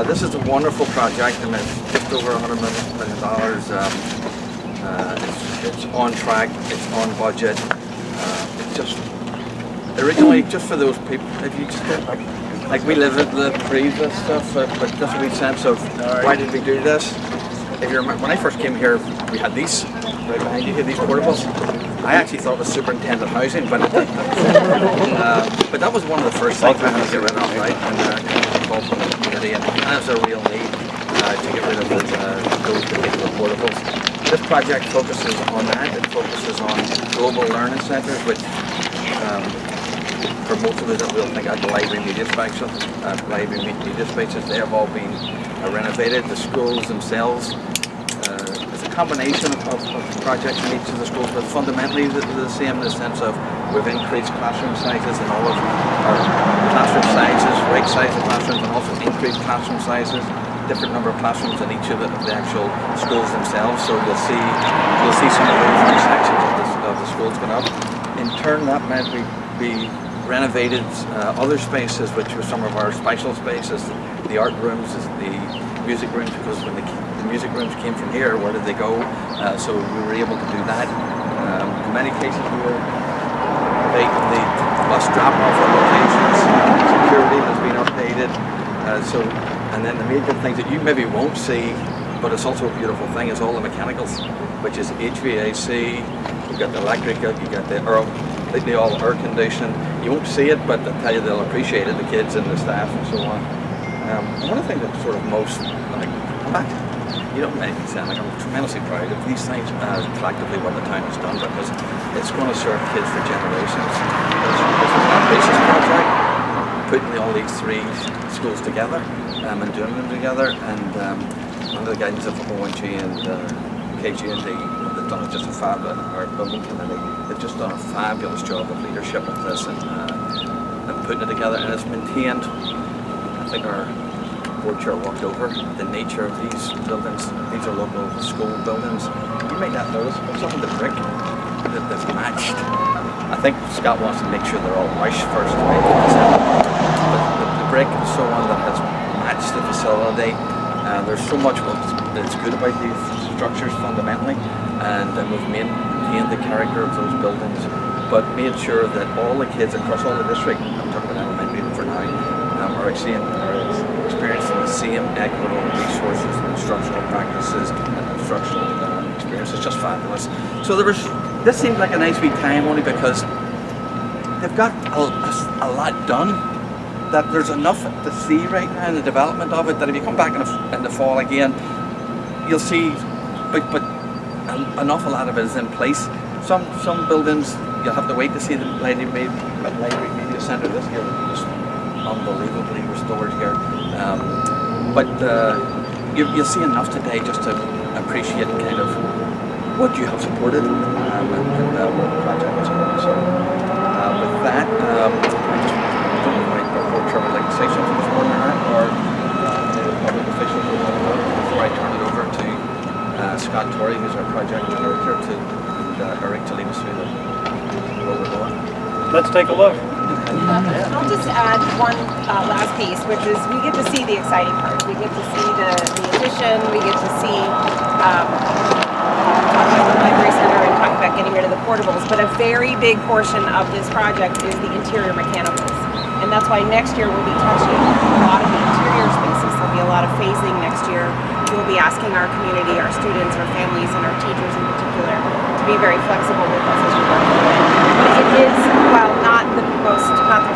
This is a wonderful project. I mean, it's just over $100 million. It's on track. It's on budget. It's just originally just for those people. If you just get like we live at the breathe this stuff, but just a wee sense of why did we do this? If you remember, when I first came here, we had these right behind you here, these portables. I actually thought it was superintendent housing, but it didn't. But that was one of the first things I had to get rid of, right? And call from the community, and that was a real need to get rid of those particular portables. This project focuses on that. It focuses on global learning centres, which for most of us that we'll think at the library media spaces. They have all been renovated. The schools themselves. It's a combination of projects in each of the schools, but fundamentally the same in the sense of we've increased classroom sizes in all of our classroom sizes, right size of classrooms, and also increased classroom sizes, different number of classrooms in each of the actual schools themselves. So you'll see some of those new sections of the schools going up. In turn, that meant we renovated other spaces, which were some of our special spaces, the art rooms, the music rooms, because when the music rooms came from here, where did they go? So we were able to do that. In many cases, we were making the bus drop-off locations. Security has been updated. And then the major things that you maybe won't see, but it's also a beautiful thing, is all the mechanicals, which is HVAC. You've got the electric, you got the completely all air conditioned. You won't see it, but I tell you they'll appreciate it, the kids and the staff and so on. One of the things that's sort of most, like, you don't make me sound like I'm tremendously proud of these things, collectively what the town has done, because it's going to serve kids for generations. This is an ambitious project, putting all these three schools together and doing them together, and under the guidance of ONG and KG&D, they've done just a fabulous, our building committee, they've just done a fabulous job of leadership of this and putting it together, and it's maintained. I think our board chair walked over the nature of these buildings. These are local school buildings. You may not notice, but some of the brick that's matched. I think Scott wants to make sure they're all washed first, right? But the brick and so on that has matched the facility. There's so much that's good about these structures fundamentally, and we've maintained the character of those buildings, but made sure that all the kids across all the district, I'm talking about elementary for now, are experiencing the same equitable resources and instructional practices and instructional experience. It's just fabulous. So this seemed like a nice wee time only because they've got a lot done, that there's enough to see right now in the development of it, that if you come back in the fall again, you'll see, but an awful lot of it is in place. Some buildings you'll have to wait to see the library media centre this year. Just unbelievably restored here, but you'll see enough today just to appreciate kind of what you have supported and what the project was about. So with that, I just don't know if our board chair would like to say something this morning, or public officials before I turn it over to Scott Torrey, who's our project director, and Eric to lead us through where we're going. Let's take a look. I'll just add one last piece, which is we get to see the exciting part. We get to see the addition. We get to see talk about the library center and talk about getting rid of the portables. But a very big portion of this project is the interior mechanicals, and that's why next year we'll be touching a lot of the interior spaces. There'll be a lot of phasing next year. We'll be asking our community, our students, our families, and our teachers in particular to be very flexible with us as we work through it. But it is, while not the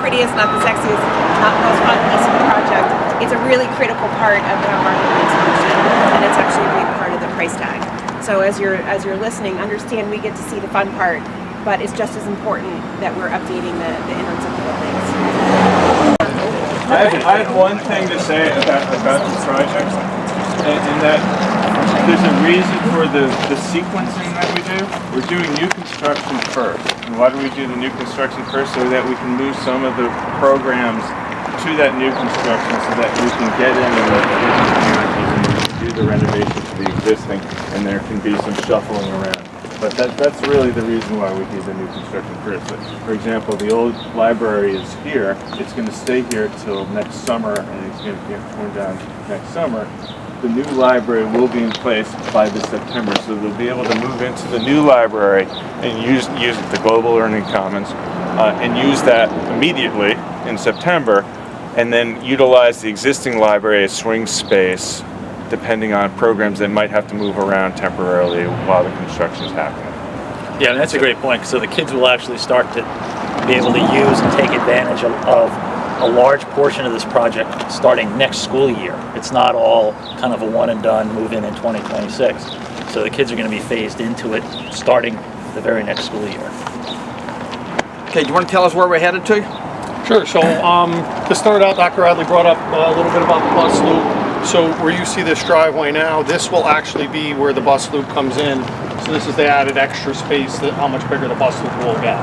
prettiest, not the sexiest, not the most fun piece of the project, it's a really critical part of how our buildings function, and it's actually a big part of the price tag. So as you're listening, understand we get to see the fun part, but it's just as important that we're updating the innards of the buildings. I have one thing to say about this project, in that there's a reason for the sequencing that we do. We're doing new construction first. And why do we do the new construction first? So that we can move some of the programs to that new construction, so that we can get in and do the renovation to the existing, and there can be some shuffling around. But that's really the reason why we do the new construction first. For example, the old library is here. It's going to stay here till next summer, and it's going to get torn down next summer. The new library will be in place by this September, so they'll be able to move into the new library and use the Global Learning Commons and use that immediately in September, and then utilize the existing library as swing space depending on programs that might have to move around temporarily while the construction is happening. Yeah, and that's a great point. So the kids will actually start to be able to use and take advantage of a large portion of this project starting next school year. It's not all kind of a one and done, move in 2026. So the kids are going to be phased into it starting the very next school year. Okay, do you want to tell us where we're headed to? Sure. So to start out, Dr. Adley brought up a little bit about the bus loop. So where you see this driveway now, this will actually be where the bus loop comes in. So this is the added extra space that how much bigger the bus loop will get.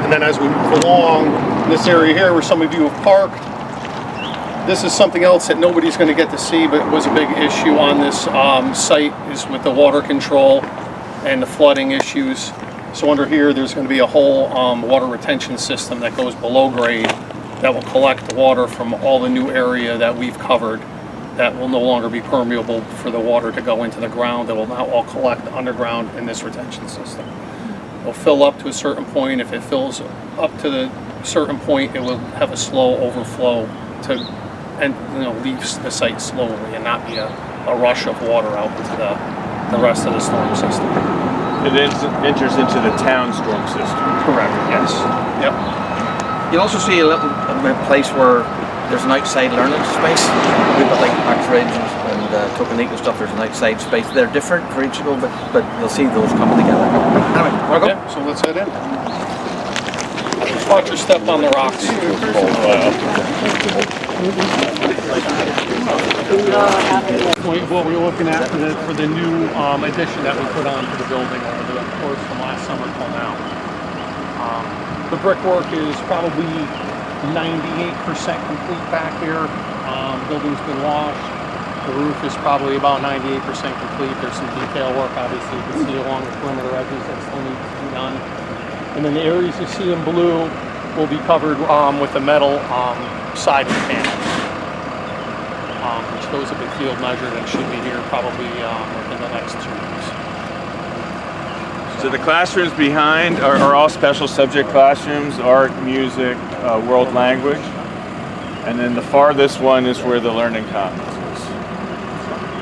And then as we move along, this area here where some of you have parked, this is something else that nobody's going to get to see, but it was a big issue on this site is with the water control and the flooding issues. So under here, there's going to be a whole water retention system that goes below grade that will collect the water from all the new area that we've covered that will no longer be permeable for the water to go into the ground. That will now all collect underground in this retention system. It'll fill up to a certain point. If it fills up to the certain point, it will have a slow overflow to and leave the site slowly and not be a rush of water out into the rest of the storm system. It enters into the town storm system. Correct, yes. Yep. You'll also see a place where there's an outside learning space. We've got like Oxford and Tokenique and stuff. There's an outside space. They're different for each school, but you'll see those coming together. Anyway, want to go? Yeah, so let's head in. Watch your step on the rocks. What we're looking at for the new addition that we put onto the building over the course from last summer till now. The brickwork is probably 98% complete back here. Building's been washed. The roof is probably about 98% complete. There's some detail work, obviously, you can see along the perimeter edges that still needs to be done. And then the areas you see in blue will be covered with the metal siding panels, which goes a big field measure that should be here probably within the next 2 weeks. So the classrooms behind are all special subject classrooms, art, music, world language. And then the farthest one is where the learning commons is.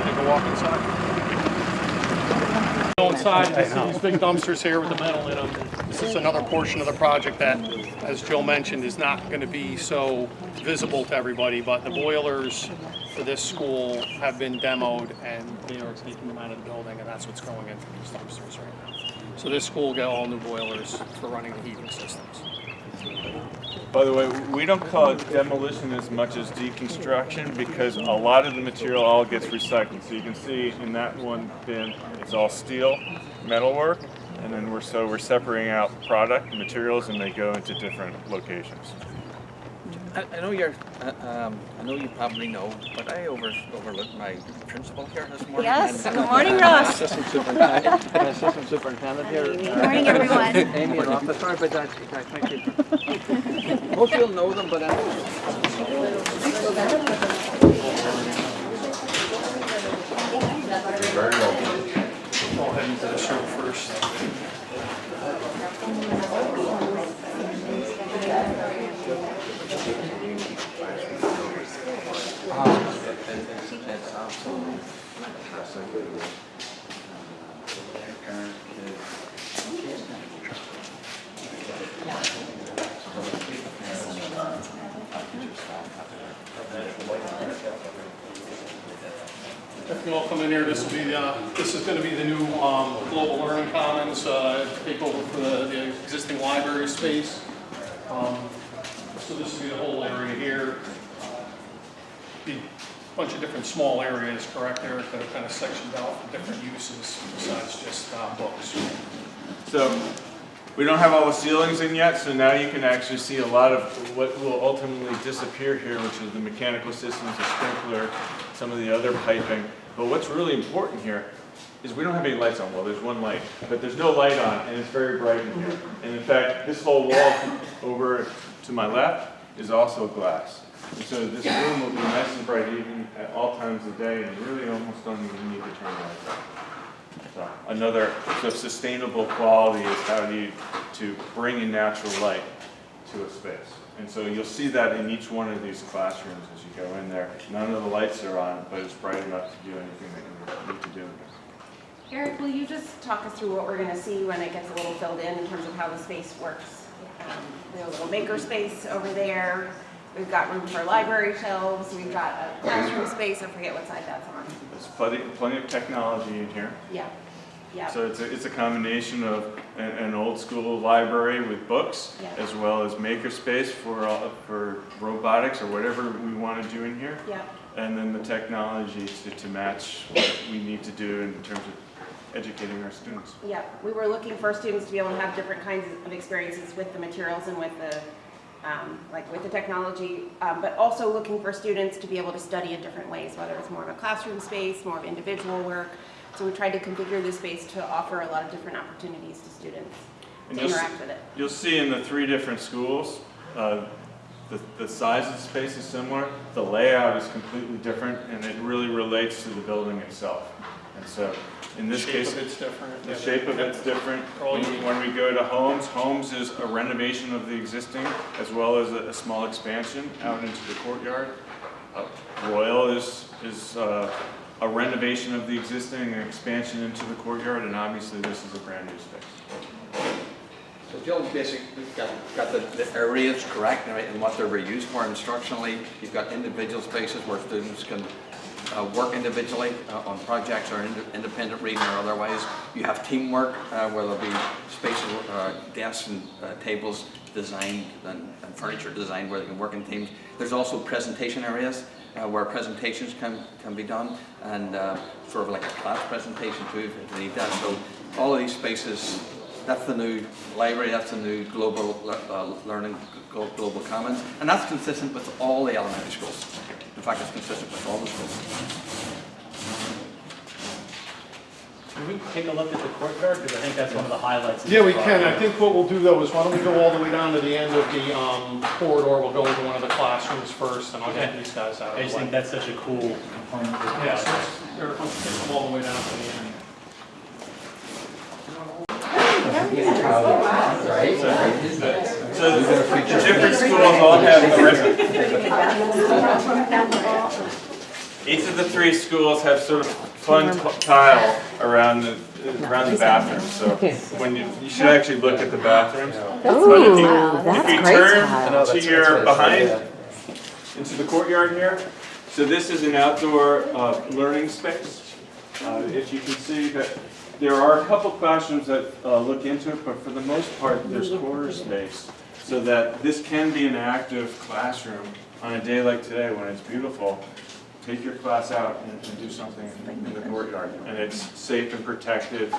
Take a walk inside. Go inside, you see these big dumpsters here with the metal in them. This is another portion of the project that, as Jill mentioned, is not going to be so visible to everybody, but the boilers for this school have been demoed and they are taking them out of the building, and that's what's going into these dumpsters right now. So this school will get all new boilers for running the heating systems. By the way, we don't call it demolition as much as deconstruction because a lot of the material all gets recycled. So you can see in that one bin, it's all steel, metalwork, and then we're separating out product materials, and they go into different locations. I know you're. I know you probably know, but I overlooked my principal here this morning. Yes. And Good morning, Ross. Assistant superintendent here. Good morning, everyone. Amy and office. Sorry about that. Thank you. Most people know them, but I'll head into the show first. If you all come in here, this is going to be the new Global Learning Commons take over for the existing library space. So this will be the whole area here. Be a bunch of different small areas, correct, Eric, that are kind of sectioned out for different uses besides just books. So we don't have all the ceilings in yet, so now you can actually see a lot of what will ultimately disappear here, which is the mechanical systems, the sprinkler, some of the other piping. But what's really important here is we don't have any lights on. Well, there's one light, but there's no light on, and it's very bright in here. And in fact, this whole wall over to my left is also glass. And so this room will be nice and bright even at all times of day, and really almost don't even need to turn the lights on. So another sort of sustainable quality is how to bring in natural light to a space. And so you'll see that in each one of these classrooms as you go in there. None of the lights are on, but it's bright enough to do anything that you need to do. Eric, will you just talk us through what we're going to see when it gets a little filled in terms of how the space works? We have a little maker space over there. We've got room for library shelves. We've got a classroom space. I forget what side that's on. There's plenty of technology in here. Yeah. Yeah. So it's a combination of an old school library with books, Yeah. as well as maker space for robotics or whatever we want to do in here. Yeah. And then the technology to match what we need to do in terms of educating our students. Yeah, we were looking for students to be able to have different kinds of experiences with the materials and with the, with the technology, but also looking for students to be able to study in different ways, whether it's more of a classroom space, more of individual work. So we tried to configure the space to offer a lot of different opportunities to students to interact with it. You'll see in the 3 different schools, the size of the space is similar, the layout is completely different, and it really relates to the building itself. And so, in this case, it's different. the shape of it's different. When we go to Holmes is a renovation of the existing, as well as a small expansion out into the courtyard. Royle is a renovation of the existing, an expansion into the courtyard, and obviously this is a brand new space. So Jill basically got the areas correct and what they're reused for instructionally. You've got individual spaces where students can work individually on projects or independent reading or otherwise. You have teamwork where there'll be spaces, desks and tables designed and furniture designed where they can work in teams. There's also presentation areas where presentations can be done, and sort of like a class presentation too if they need that. So all of these spaces, that's the new library, that's the new global learning, global commons, and that's consistent with all the elementary schools. In fact, it's consistent with all the schools. Can we take a look at the courtyard? Because I think that's one of the highlights. Of Yeah, this we can. project. I think what we'll do though is why don't we go all the way down to the end of the corridor. We'll go into one of the classrooms first, and I'll get these guys out I of just the think way. that's such a cool component of the Yeah, so project. let's come all the way down to the end. So the different schools all have each of the 3 schools have sort of fun tile around the bathroom. So when you should actually look at the bathrooms. But if you turn to your behind into the courtyard here, so this is an outdoor learning space. If you can see that there are a couple classrooms that look into it, but for the most part, there's corner space, so that this can be an active classroom on a day like today when it's beautiful. Take your class out and do something in the courtyard, and it's safe and protected.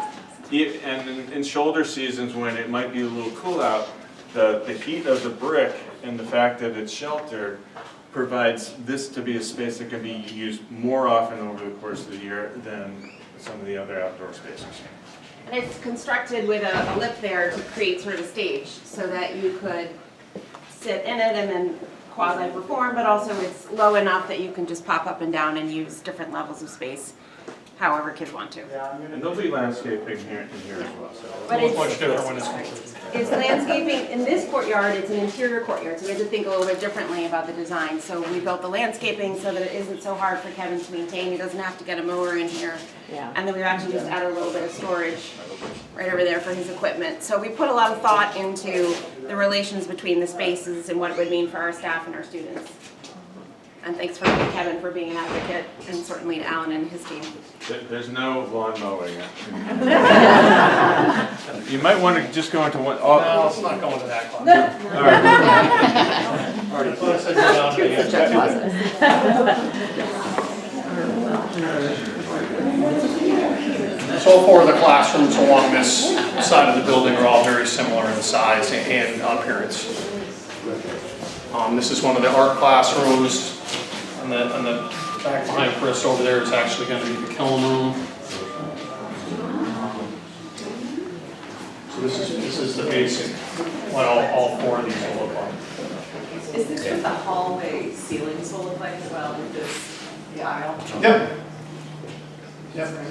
And in shoulder seasons when it might be a little cool out, the heat of the brick and the fact that it's sheltered provides this to be a space that can be used more often over the course of the year than some of the other outdoor spaces. And it's constructed with a lip there to create sort of a stage so that you could sit in it and then quasi-perform, but also it's low enough that you can just pop up and down and use different levels of space however kids want to. And there'll be landscaping here as well. So. But It's much different when it's completed. it's landscaping, in this courtyard, it's an interior courtyard, so we had to think a little bit differently about the design. So we built the landscaping so that it isn't so hard for Kevin to maintain. He doesn't have to get a mower in here. Yeah. And then we've actually just added a little bit of storage right over there for his equipment. So we put a lot of thought into the relations between the spaces and what it would mean for our staff and our students. And thanks for Kevin for being an advocate, and certainly to Alan and his team. There's no lawn mowing. You might want to just go into one. No, let's not go into that class. All right. All right, let's go down to the end. So all 4 of the classrooms along this side of the building are all very similar in size and appearance. This is one of the art classrooms, and the back behind Chris over there is actually going to be the kiln room. So this is the basic, what all four of these will look like. Is this what the hallway ceilings will look like as well, with this, the aisle? Yep. Yep.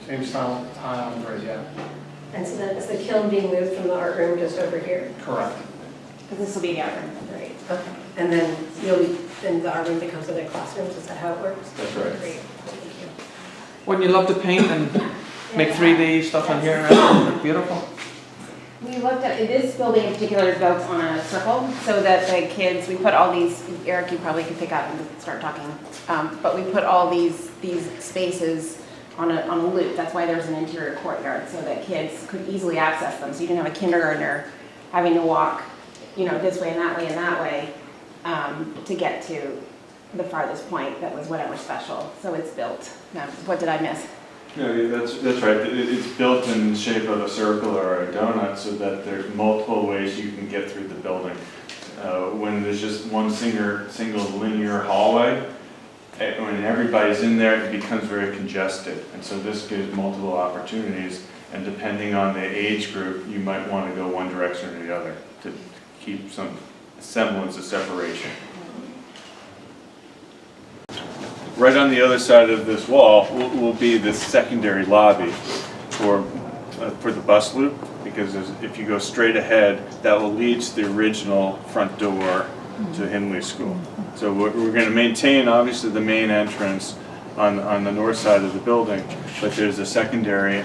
Same style, tile and grid, yeah. And so then is the kiln being moved from the art room just over here? Correct. Because this will be the art room. Right, okay. And then then the art room becomes other classrooms, is that how it works? That's right. Great, thank you. Wouldn't you love to paint and make 3D stuff in here? Look beautiful. We looked at, this building in particular is built on a circle, so that the kids, we put all these, Eric, you probably could pick up and start talking, but we put all these spaces on a loop. That's why there's an interior courtyard, so that kids could easily access them. So you didn't have a kindergartner having to walk, this way and that way and that way, to get to the farthest point that was whatever special. So it's built. Now, what did I miss? No, that's right. It's built in the shape of a circle or a donut so that there's multiple ways you can get through the building. When there's just one single linear hallway, when everybody's in there, it becomes very congested. And so this gives multiple opportunities, and depending on the age group, you might want to go one direction or the other to keep some semblance of separation. Right on the other side of this wall will be the secondary lobby for the bus loop, because if you go straight ahead, that will lead to the original front door to Hindley School. So we're going to maintain, obviously, the main entrance on the north side of the building, but there's a secondary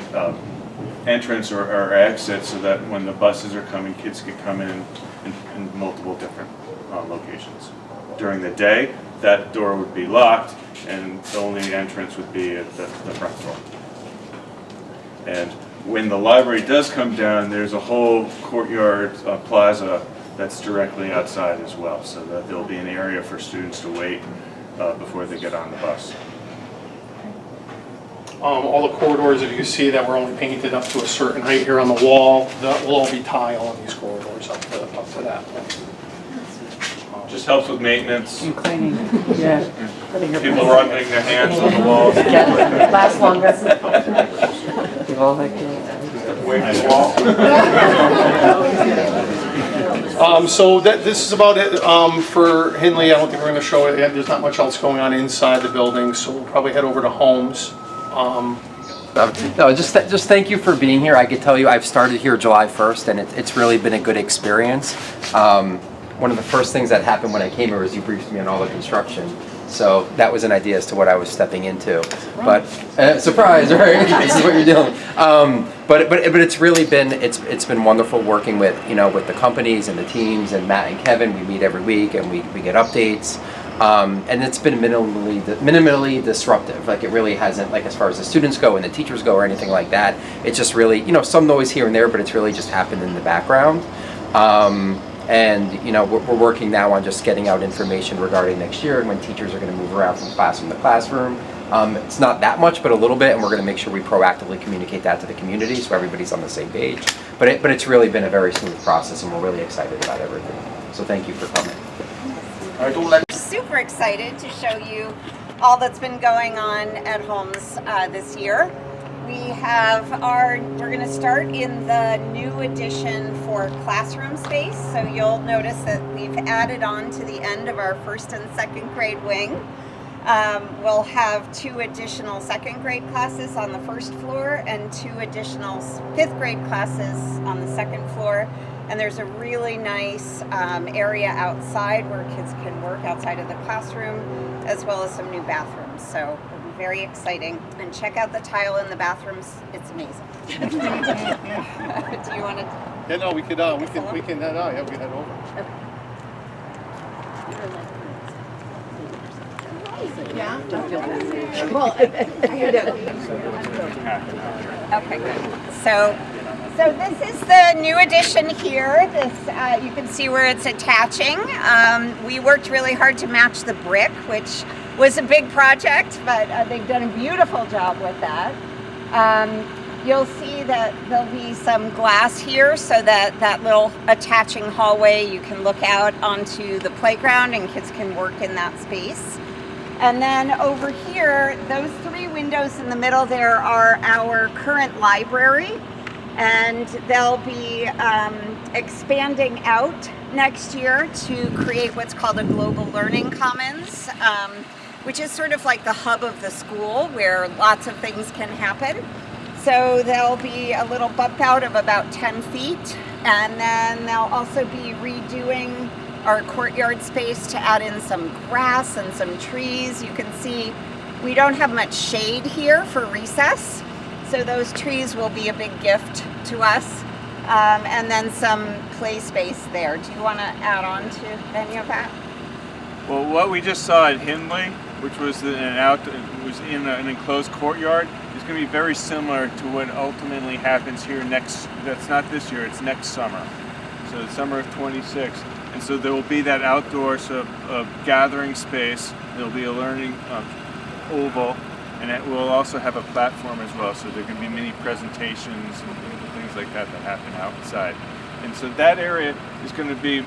entrance or exit so that when the buses are coming, kids can come in multiple different locations. During the day, that door would be locked, and the only entrance would be at the front door. And when the library does come down, there's a whole courtyard plaza that's directly outside as well, so that there'll be an area for students to wait before they get on the bus. All the corridors, if you see that were only painted up to a certain height here on the wall, that will all be tile on these corridors up to that point. Just helps with maintenance. And cleaning, yeah. People rubbing their hands on the walls. Last longer. Give all that good. So this is about it for Hindley. I don't think we're going to show it yet. There's not much else going on inside the building, so we'll probably head over to Holmes. No, just thank you for being here. I could tell you I've started here July 1st, and it's really been a good experience. One of the first things that happened when I came here was you briefed me on all the construction. So that was an idea as to what I was stepping into. But surprise, right? This is what you're doing. But it's really been it's been wonderful working with with the companies and the teams and Matt and Kevin. We meet every week and we get updates. And it's been minimally disruptive. Like it really hasn't, like as far as the students go and the teachers go or anything like that. It's just really some noise here and there, but it's really just happened in the background. And we're working now on just getting out information regarding next year and when teachers are going to move around from classroom to classroom. It's not that much, but a little bit, and we're going to make sure we proactively communicate that to the community so everybody's on the same page. But it's really been a very smooth process, and we're really excited about everything. So thank you for coming. Super excited to show you all that's been going on at Holmes this year. We're going to start in the new addition for classroom space. So you'll notice that we've added on to the end of our first and second grade wing. We'll have 2 additional second grade classes on the first floor and 2 additional 5th grade classes on the second floor. And there's a really nice area outside where kids can work outside of the classroom, as well as some new bathrooms. So it'll be very exciting. And check out the tile in the bathrooms. It's amazing. Do you want to? Yeah, no, we can head out. Yeah, we can head over. Okay. Yeah? Don't feel bad. Well, you do. Okay, good. So this is the new addition here. This you can see where it's attaching. We worked really hard to match the brick, which was a big project, but they've done a beautiful job with that. You'll see that there'll be some glass here so that little attaching hallway, you can look out onto the playground and kids can work in that space. And then over here, those 3 windows in the middle there are our current library. And they'll be expanding out next year to create what's called a global learning commons, which is sort of like the hub of the school where lots of things can happen. So there'll be a little bump out of about 10 feet, and then they'll also be redoing our courtyard space to add in some grass and some trees. You can see we don't have much shade here for recess, so those trees will be a big gift to us. And then some play space there. Do you want to add on to any of that? Well, what we just saw at Hindley, which was in an enclosed courtyard, is going to be very similar to what ultimately happens here that's not this year, it's next summer. So the summer of 26. And so there will be that outdoor sort of gathering space. There will be a learning oval, and it will also have a platform as well. So there can be many presentations and things like that happen outside. And so that area is going to be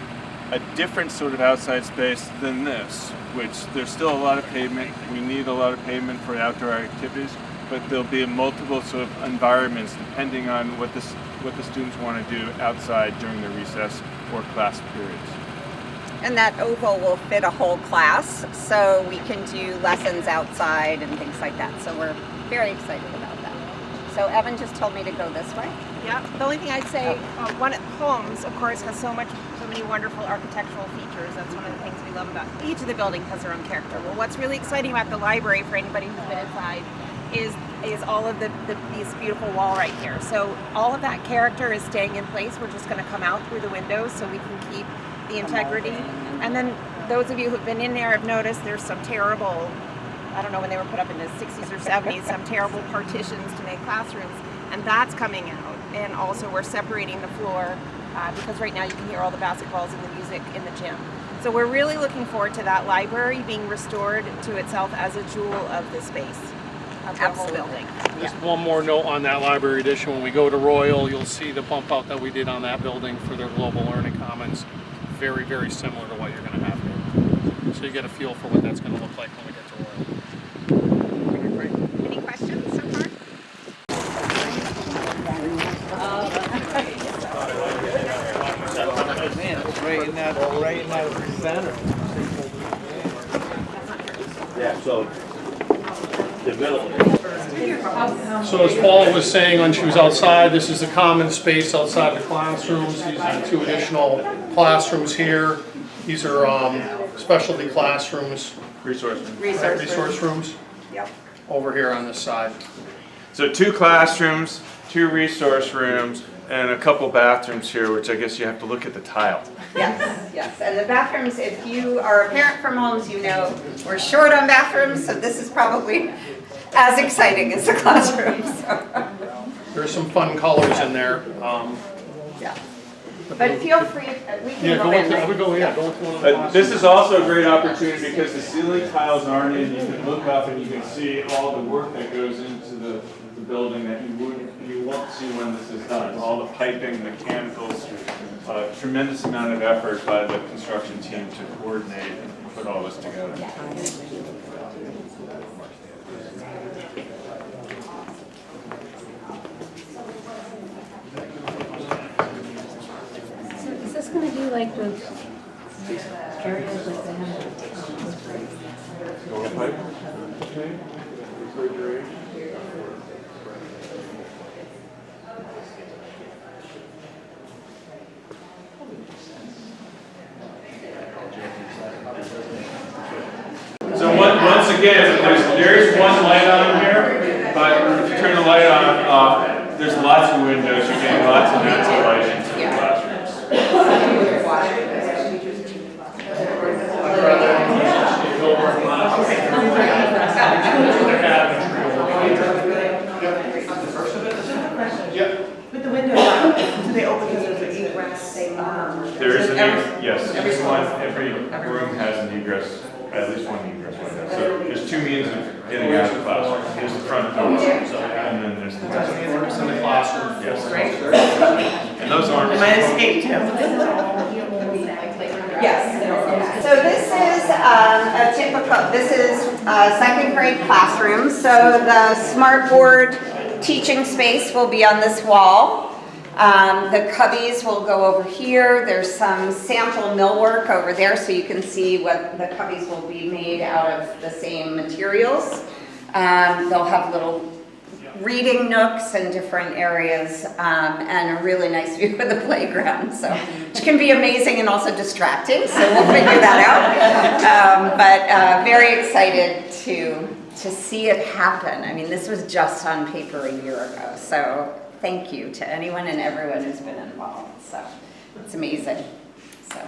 a different sort of outside space than this, which there's still a lot of pavement. We need a lot of pavement for outdoor activities, but there'll be multiple sort of environments depending on what the students want to do outside during the recess or class periods. And that oval will fit a whole class, so we can do lessons outside and things like that. So we're very excited about that. So Evan just told me to go this way. Yeah, the only thing I'd say, Holmes, of course, has so many wonderful architectural features. That's one of the things we love about each of the buildings has their own character. Well, what's really exciting about the library for anybody who's been inside is all of these beautiful wall right here. So all of that character is staying in place. We're just going to come out through the windows so we can keep the integrity. And then those of you who've been in there have noticed there's some terrible, I don't know when they were put up in the 60s or 70s, some terrible partitions to make classrooms, and that's coming out. And also we're separating the floor because right now you can hear all the basketballs and the music in the gym. So we're really looking forward to that library being restored to itself as a jewel of the space of the whole building. Just one more note on that library edition. When we go to Royle, you'll see the bump out that we did on that building for their global learning commons. Very, very similar to what you're going to have here. So you get a feel for what that's going to look like when we get to Royle. Any questions so far? Right in that center. Yeah, so So as Paula was saying when she was outside, this is the common space outside the classrooms. These are the 2 additional classrooms here. These are specialty classrooms. Resource rooms. Resource rooms. Yep. Over here on this side. So 2 classrooms, 2 resource rooms, and a couple bathrooms here, which I guess you have to look at the tile. Yes, yes. And the bathrooms, if you are a parent from Holmes, you know we're short on bathrooms, so this is probably as exciting as the classrooms. There's some fun colors in there. Yeah. But feel free, we can go in. Go into one of the But this is also a great opportunity because the ceiling tiles aren't in. You can look up and you can see all the work that goes into the building that you won't see when this is done. All the piping, mechanicals, tremendous amount of effort by the construction team to coordinate and put all this together. So is this gonna be like the areas like they have? Door pipe. Okay. Refrigeration. So once again, there's one light on here, but if you turn the light on off, there's lots of windows. You're getting lots of natural light into the classrooms. With the windows, do they open because there's an egress? There is every room has an egress, at least one egress window. So there's 2 means of getting out of the classroom. There's the front door, and then there's the in the classroom. Yes. And those aren't. Might escape too. Yes. So this is a typical, this is a 2nd grade classroom. So the smart board teaching space will be on this wall. The cubbies will go over here. There's some sample millwork over there, so you can see what the cubbies will be made out of the same materials. They'll have little reading nooks in different areas, and a really nice view of the playground, so which can be amazing and also distracting, so we'll figure that out. But very excited to see it happen. I mean, this was just on paper a year ago, so thank you to anyone and everyone who's been involved. So it's amazing. So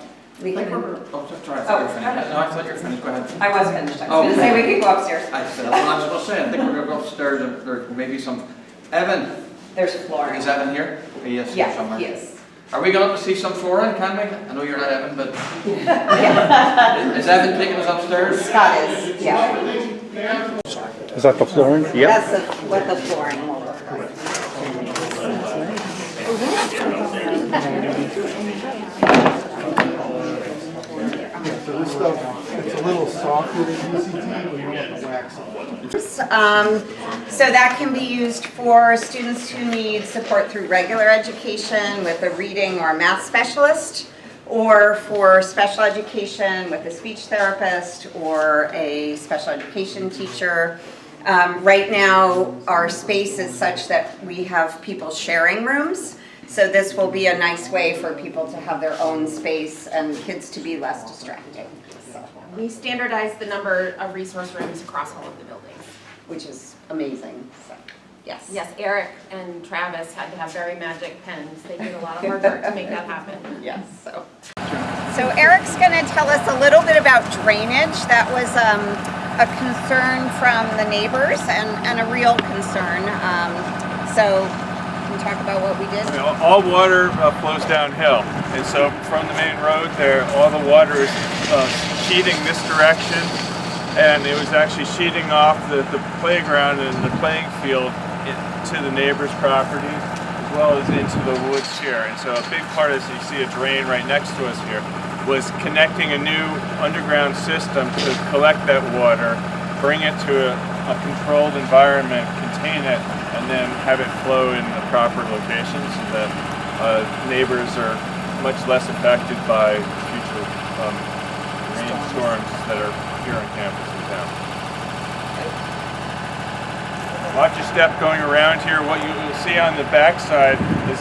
we can. Oh, sorry, I thought you were finished. No, I thought you were finished. Go ahead. I was finished. I was going to say we could go upstairs. I said, well, I was going to say, I think we're going to go upstairs. And there may be some. Evan, There's flooring. is Evan here? He is here somewhere. Yeah, he is. Are we going to see some flooring, can we? I know you're not Evan, but Yeah. is Evan taking us upstairs? Scott is. Yeah. Is that the flooring? That's what the flooring will look like. So this stuff, it's a little softer than PCT, or you want the wax on? So that can be used for students who need support through regular education with a reading or math specialist, or for special education with a speech therapist or a special education teacher. Right now, our space is such that we have people sharing rooms. So this will be a nice way for people to have their own space and kids to be less distracting. So, We standardized the number of resource rooms across all of the buildings. which is amazing. So, yes. Yes, Eric and Travis had to have very magic pens. They did a lot of hard work to make that happen. Yes. So Eric's going to tell us a little bit about drainage. That was a concern from the neighbors and a real concern. So can you talk about what we did? All water flows downhill, and so from the main road there, all the water is sheeting this direction, and it was actually sheeting off the playground and the playing field to the neighbor's property, as well as into the woods here. And so a big part, as you see a drain right next to us here, was connecting a new underground system to collect that water, bring it to a controlled environment, contain it, and then have it flow in the proper locations so that neighbors are much less affected by future rainstorms that are here on campus in town. Watch your step going around here. What you will see on the backside is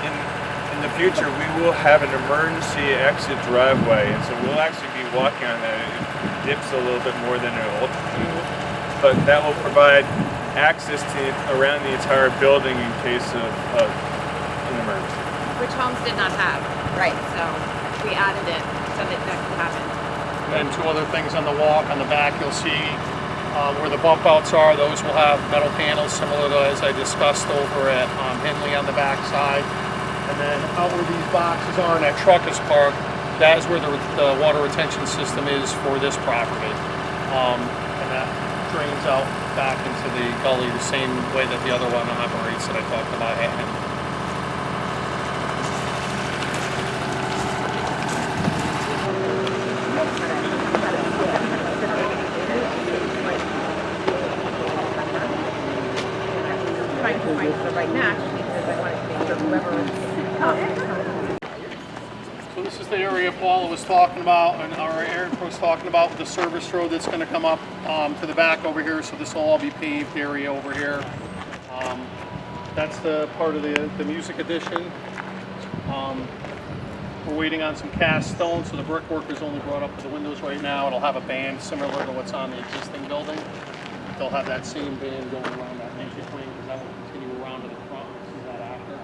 in the future we will have an emergency exit driveway, and so we'll actually be walking on that. It dips a little bit more than it ought to, but that will provide access to around the entire building in case of an emergency. Which homes did not have. Right. So we added it so that that could happen. And two other things on the walk. On the back, you'll see where the bump outs are. Those will have metal panels similar to as I discussed over at Hindley on the back side. And then out where these boxes are and that truck is parked, that is where the water retention system is for this property. And that drains out back into the gully the same way that the other one operates that I talked about. Trying to find the right match because I wanted to make sure whoever So this is the area Paula was talking about, and our Eric was talking about the service road that's going to come up to the back over here. So this will all be paved area over here. That's the part of the music addition. We're waiting on some cast stone, so the brickwork is only brought up to the windows right now. It'll have a band similar to what's on the existing building. They'll have that same band going around that entry wing, because that will continue around to the front. See that after.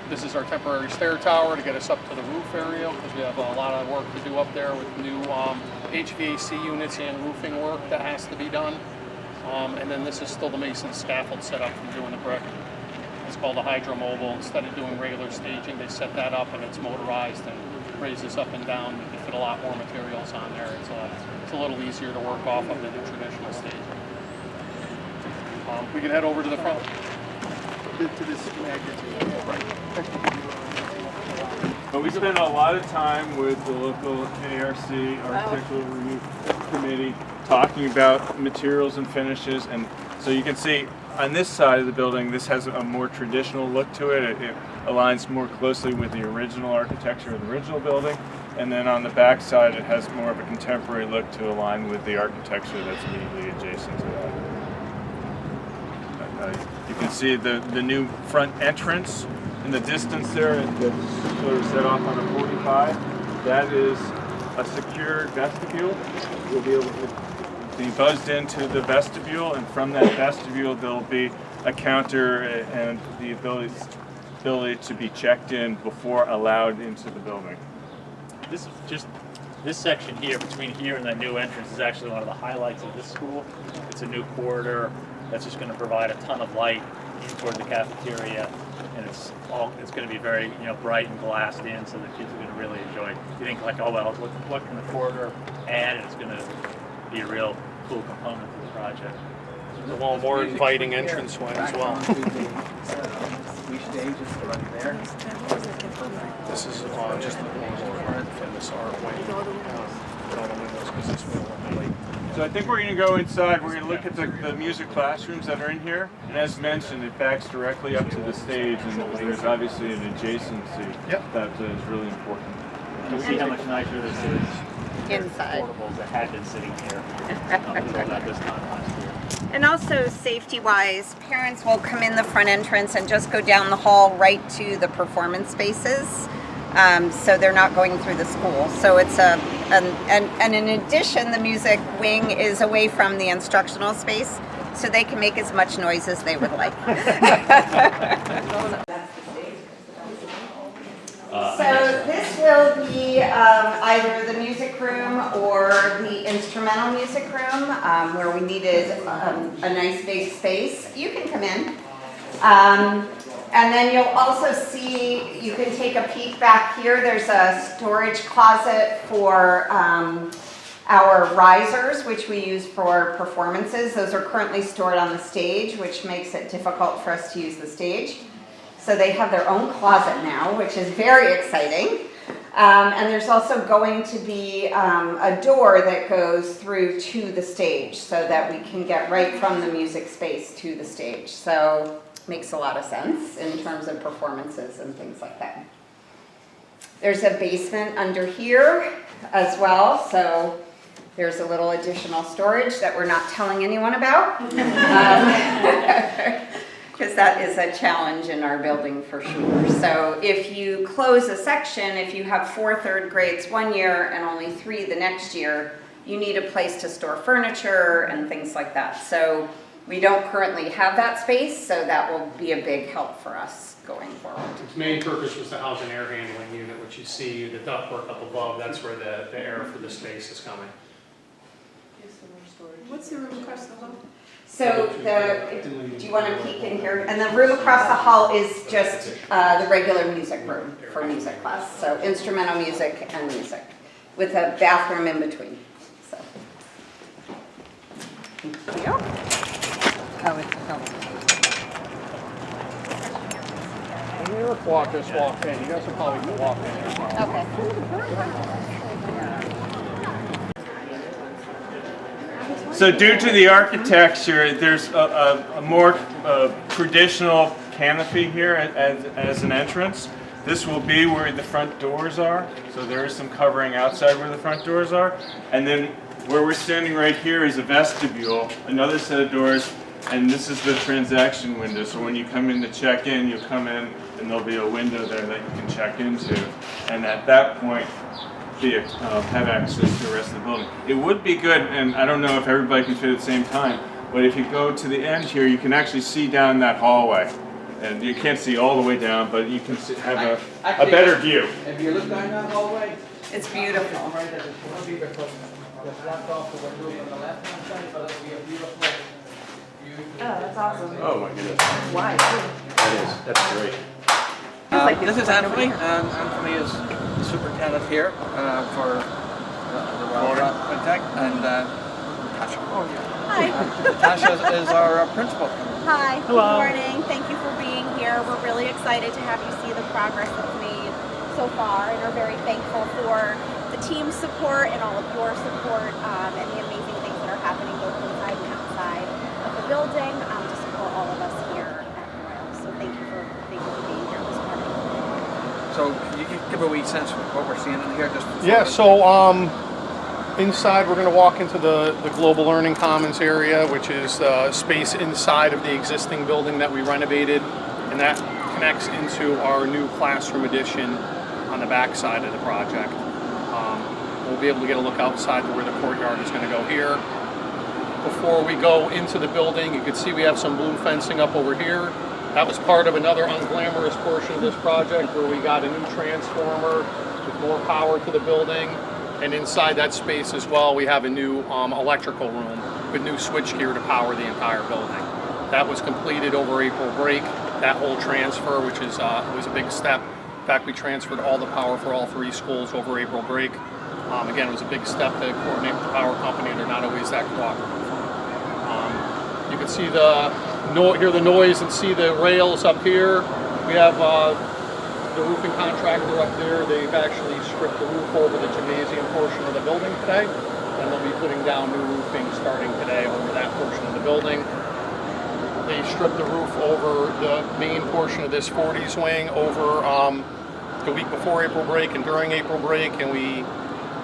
This is our temporary stair tower to get us up to the roof area, because we have a lot of work to do up there with new HVAC units and roofing work that has to be done. And then this is still the mason scaffold set up from doing the brick. It's called a hydromobile. Instead of doing regular staging, they set that up and it's motorized and raises up and down. You can fit a lot more materials on there. It's a little easier to work off of than the traditional staging. We can head over to the front. To this But we spent a lot of time with the local ARC, Architectural Review Committee, talking about materials and finishes. And so you can see on this side of the building, this has a more traditional look to it. It aligns more closely with the original architecture of the original building. And then on the back side, it has more of a contemporary look to align with the architecture that's immediately adjacent to that. You can see the new front entrance in the distance there that's sort of set off on a 45. That is a secured vestibule. You'll be able to be buzzed into the vestibule, and from that vestibule there'll be a counter and the ability to be checked in before allowed into the building. This section here, between here and that new entrance, is actually one of the highlights of this school. It's a new corridor that's just going to provide a ton of light in toward the cafeteria, and it's going to be very bright and glassed in, so the kids are going to really enjoy it. You think like, oh well, what can the corridor add? It's going to be a real cool component to the project. A little more inviting entranceway as well. We stage is right there. This is just the one from this archway. With all the windows, because this will illuminate. So I think we're going to go inside. We're going to look at the music classrooms that are in here. And as mentioned, it backs directly up to the stage, and there's obviously an adjacency that is really important. You'll see how much nicer this is. Inside. Portables that had been sitting here at this time last year. And also safety-wise, parents will come in the front entrance and just go down the hall right to the performance spaces. So they're not going through the school. So it's and in addition, the music wing is away from the instructional space, so they can make as much noise as they would like. So this will be either the music room or the instrumental music room, where we needed a nice big space. You can come in. And then you'll also see, you can take a peek back here. There's a storage closet for our risers, which we use for performances. Those are currently stored on the stage, which makes it difficult for us to use the stage. So they have their own closet now, which is very exciting. And there's also going to be a door that goes through to the stage so that we can get right from the music space to the stage. So makes a lot of sense in terms of performances and things like that. There's a basement under here as well, so there's a little additional storage that we're not telling anyone about. Because that is a challenge in our building for sure. So if you close a section, if you have 4 third grades one year and only 3 the next year, you need a place to store furniture and things like that. So we don't currently have that space, so that will be a big help for us going forward. Its main purpose was to house an air handling unit, which you see the ductwork up above. That's where the air for the space is coming. What's the room across the hall? So do you want to peek in here? And the room across the hall is just the regular music room for music class. So instrumental music and music with a bathroom in between. So. There we go. Oh, it's a film. When you just walk in. You guys will probably walk in. Okay. So due to the architecture, there's a more traditional canopy here as an entrance. This will be where the front doors are. So there is some covering outside where the front doors are. And then where we're standing right here is a vestibule, another set of doors, and this is the transaction window. So when you come in to check in, you'll come in and there'll be a window there that you can check into. And at that point, have access to the rest of the building. It would be good, and I don't know if everybody can fit at the same time, but if you go to the end here, you can actually see down that hallway. And you can't see all the way down, but you can have a better view. If you look down that hallway, It's beautiful. Oh, that's awesome. Oh my goodness. Why? That's great. this is Anthony, and Anthony is the superintendent here for the Royal Project, and Natasha. Hi. Natasha is our principal. Hi. Hello. Good morning. Thank you for being here. We're really excited to have you see the progress that's made so far, and are very thankful for the team's support and all of your support and the amazing things that are happening both inside and outside of the building to support all of So can you give a wee sense of what we're seeing in here? Just Yeah, so inside we're going to walk into the Global Learning Commons area, which is space inside of the existing building that we renovated, and that connects into our new classroom addition on the back side of the project. We'll be able to get a look outside to where the courtyard is going to go here. Before we go into the building, you can see we have some blue fencing up over here. That was part of another unglamorous portion of this project where we got a new transformer with more power to the building. And inside that space as well, we have a new electrical room with new switchgear to power the entire building. That was completed over April break, that whole transfer, which is was a big step. In fact, we transferred all the power for all 3 schools over April break. Again, it was a big step to coordinate with the power company, and they're not always that cooperative. You can see hear the noise and see the rails up here. We have the roofing contractor up there. They've actually stripped the roof over the gymnasium portion of the building today, and they'll be putting down new roofing starting today over that portion of the building. They stripped the roof over the main portion of this 40s wing over the week before April break and during April break, and we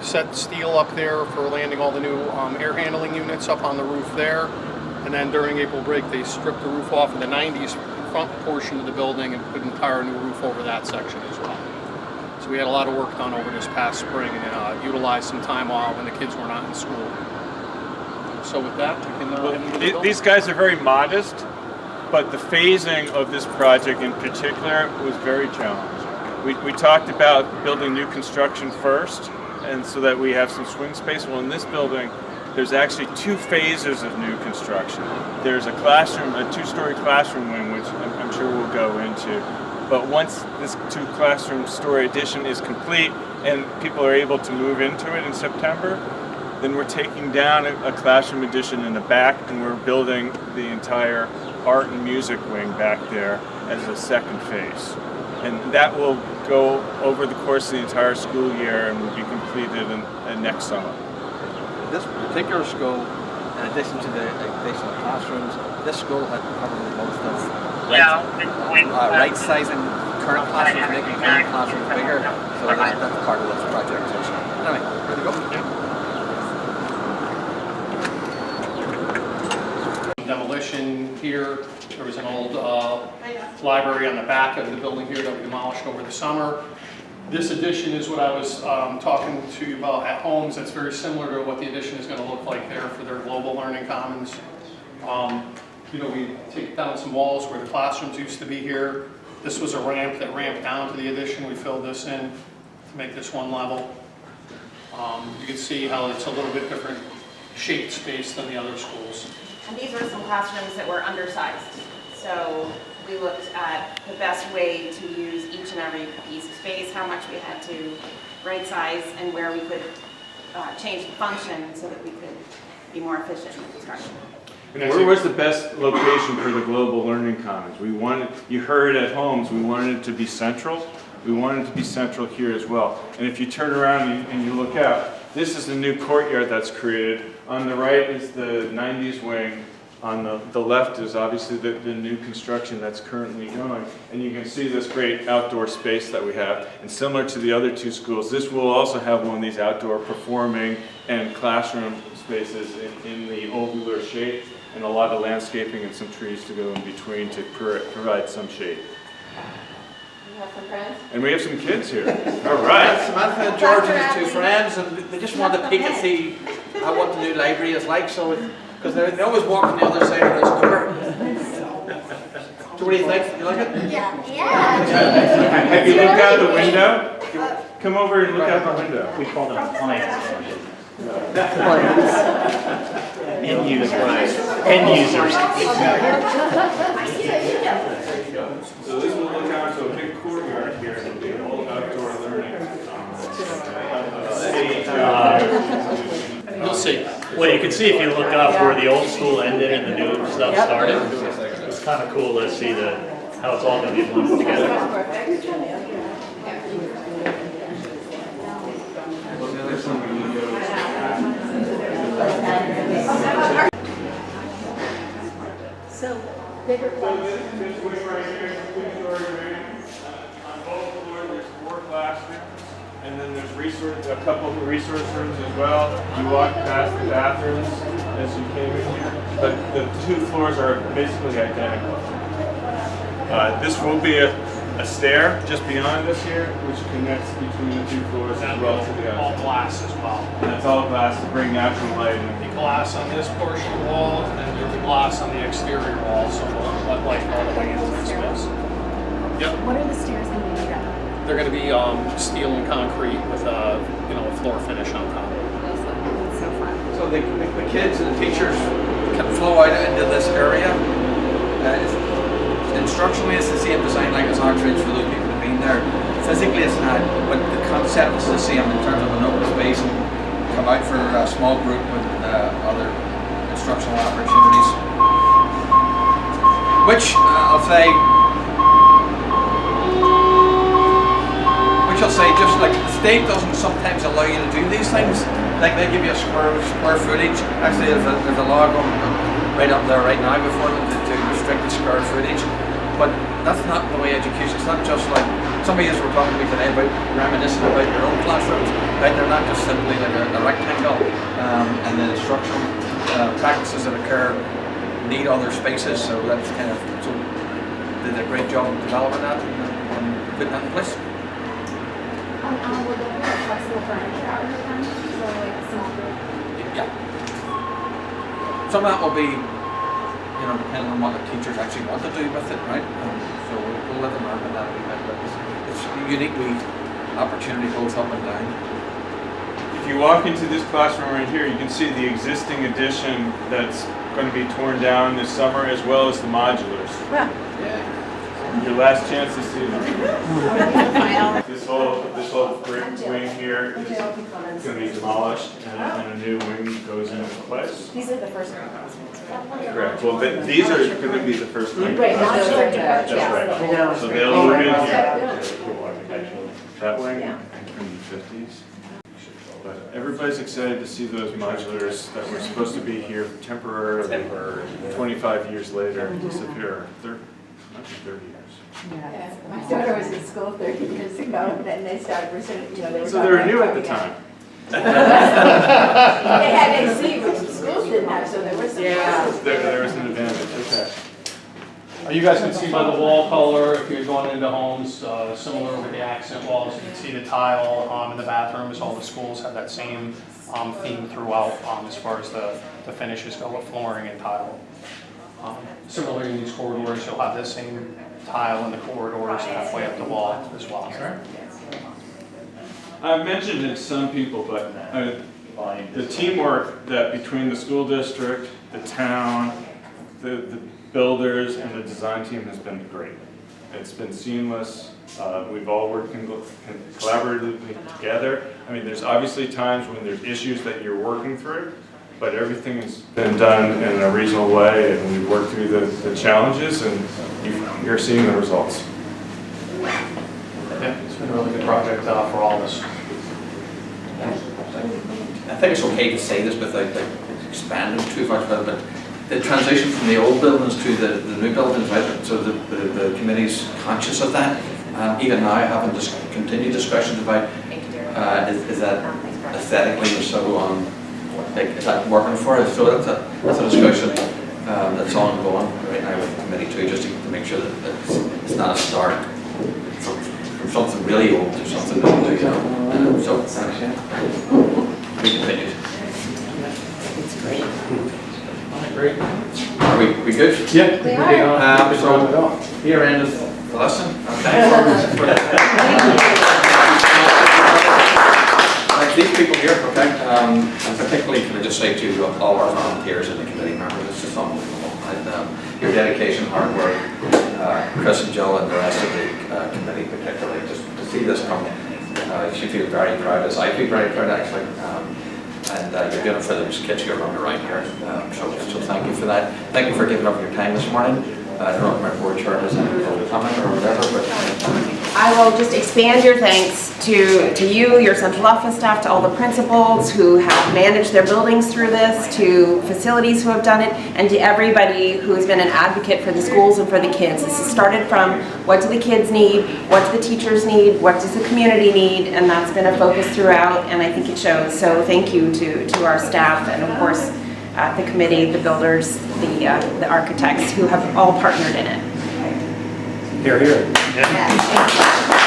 set steel up there for landing all the new air handling units up on the roof there. And then during April break, they stripped the roof off of the 90s front portion of the building and put an entire new roof over that section as well. So we had a lot of work done over this past spring and utilized some time off when the kids were not in school. So with that, we can head into the building. These guys are very modest, but the phasing of this project in particular was very challenging. We talked about building new construction first, and so that we have some swing space. Well, in this building, there's actually 2 phases of new construction. There's a classroom, a 2-story classroom wing, which I'm sure we'll go into. But once this 2-classroom story addition is complete and people are able to move into it in September, then we're taking down a classroom addition in the back, and we're building the entire art and music wing back there as a second phase. And that will go over the course of the entire school year and will be completed in next summer. This particular school, in addition to the additional classrooms, this school had probably most of right sizing current classrooms, making current classrooms bigger. So that's part of this project too. So anyway, ready to go? Demolition here. There was an old library on the back of the building here that we demolished over the summer. This addition is what I was talking to you about at Holmes. That's very similar to what the addition is going to look like there for their Global Learning Commons. We take down some walls where the classrooms used to be here. This was a ramp that ramped down to the addition. We filled this in to make this one level. You can see how it's a little bit different shaped space than the other schools. And these were some classrooms that were undersized. So we looked at the best way to use each and every piece of space, how much we had to right size, and where we could change the function so that we could be more efficient in construction. Where was the best location for the Global Learning Commons? You heard at Holmes, we wanted it to be central. We wanted it to be central here as well. And if you turn around and you look out, this is the new courtyard that's created. On the right is the 90s wing. On the left is obviously the new construction that's currently going. And you can see this great outdoor space that we have. And similar to the other 2 schools, this will also have one of these outdoor performing and classroom spaces in the ovular shape, and a lot of landscaping and some trees to go in between to provide some shade. You have some friends? And we have some kids here. All right. Samantha and George and his 2 friends, and they just wanted to peek and see what the new library is like. So, because they always walk on the other side of this door. So what do you think? You like it? Yeah. Have you looked out the window? Come over and look out the window. We call them appliances. End users. So this will look out to a big courtyard here. It'll be an old outdoor learning. You'll see. Well, you can see if you look up where the old school ended and the new stuff started. It's kind of cool to see how it's all going to be blended together. So, bigger So this wing right here is 2-story wing. On both floors, there's 4 4 classrooms, and then there's a couple of resource rooms as well. You walk past the bathrooms as you came in here, but the 2 floors are basically identical. This will be a stair just beyond us here, which connects between the 2 floors as well to the All outside. glass as well. And it's all glass to bring natural light in. The glass on this portion of the wall, and then there's glass on the exterior wall, so we'll let light all the way into the space. Yep. What are the stairs going to be made out of? They're going to be steel and concrete with a floor finish on top. That's so fun. So the kids and the teachers can flow out into this area. Instructionally, it's the same design like as Oxford for those people who've been there. Physically, it's not, but the concept is the same in terms of an open space and come out for a small group with other instructional opportunities. Which I'll say, just like the state doesn't sometimes allow you to do these things. Like they give you a square footage. Actually, there's a law going right up there right now before them to restrict the square footage. But that's not the way education. It's not just like some of you were talking to me today about reminiscing about your own classrooms. Right? They're not just simply like a rectangle, and the instructional practices that occur need other spaces. So that's kind of did a great job of developing that and putting that in place. Will there be a flexible furniture out here then? So like a small group? Yeah. Some of that will be, depending on what the teachers actually want to do with it, right? So we'll let them learn that a wee bit, but it's a unique wee opportunity both up and down. If you walk into this classroom right here, you can see the existing addition that's going to be torn down this summer, as well as the modulars. Yeah. Your last chance to see them. This whole brick wing here is going to be demolished, and a new wing goes into place. These are the first ones. Correct. Well, these are going to be the first wing. Right, now That's they're different, yeah. right. So they'll move in here. That wing in the 50s. But everybody's excited to see those modulars that were supposed to be here temporarily, 25 years later, disappear. 30 years. Yeah. My daughter was in school 30 years ago, and then they started, they were. So they were new at the time. They had AC, which the schools didn't have, so there was some. There was an advantage, okay. You guys can see by the wall color, if you're going into homes, similar with the accent walls, you can see the tile in the bathrooms. All the schools have that same theme throughout as far as the finishes go with flooring and tile. Similarly in these corridors, you'll have the same tile in the corridors halfway up the wall as well. I've mentioned it to some people, but the teamwork that between the school district, the town, the builders, and the design team has been great. It's been seamless. We've all worked collaboratively together. I mean, there's obviously times when there's issues that you're working through, but everything has been done in a reasonable way, and we've worked through the challenges, and you're seeing the results. Yeah, it's been a really good project for all of us. I think it's okay to say this without expanding too much, but the transition from the old buildings to the new buildings, right? So the committee's conscious of that. Even now, having continued discussions about is that aesthetically or so on, is that working for us? So that's a discussion that's ongoing right now with the committee too, just to make sure that it's not a start from something really old to something new. So we continue. It's great. Great. Are we good? Yeah. We are. So here ends the lesson. Like these people here, okay, and particularly can I just say to all our volunteers and the committee members, it's just unbelievable. And, your dedication, hard work, Chris and Jill and the rest of the committee particularly, just to see this come, you should feel very proud, as I feel very proud actually. And you're doing it for those kids who are running around here. So thank you for that. Thank you for giving up your time this morning. I don't know if my board chair has any comment or whatever, but I will just expand your thanks to you, your central office staff, to all the principals who have managed their buildings through this, to facilities who have done it, and to everybody who's been an advocate for the schools and for the kids. This has started from what do the kids need, what do the teachers need, what does the community need, and that's been a focus throughout, and I think it shows. So thank you to our staff, and of course the committee, the builders, the architects who have all partnered in it. Here, here. Yeah.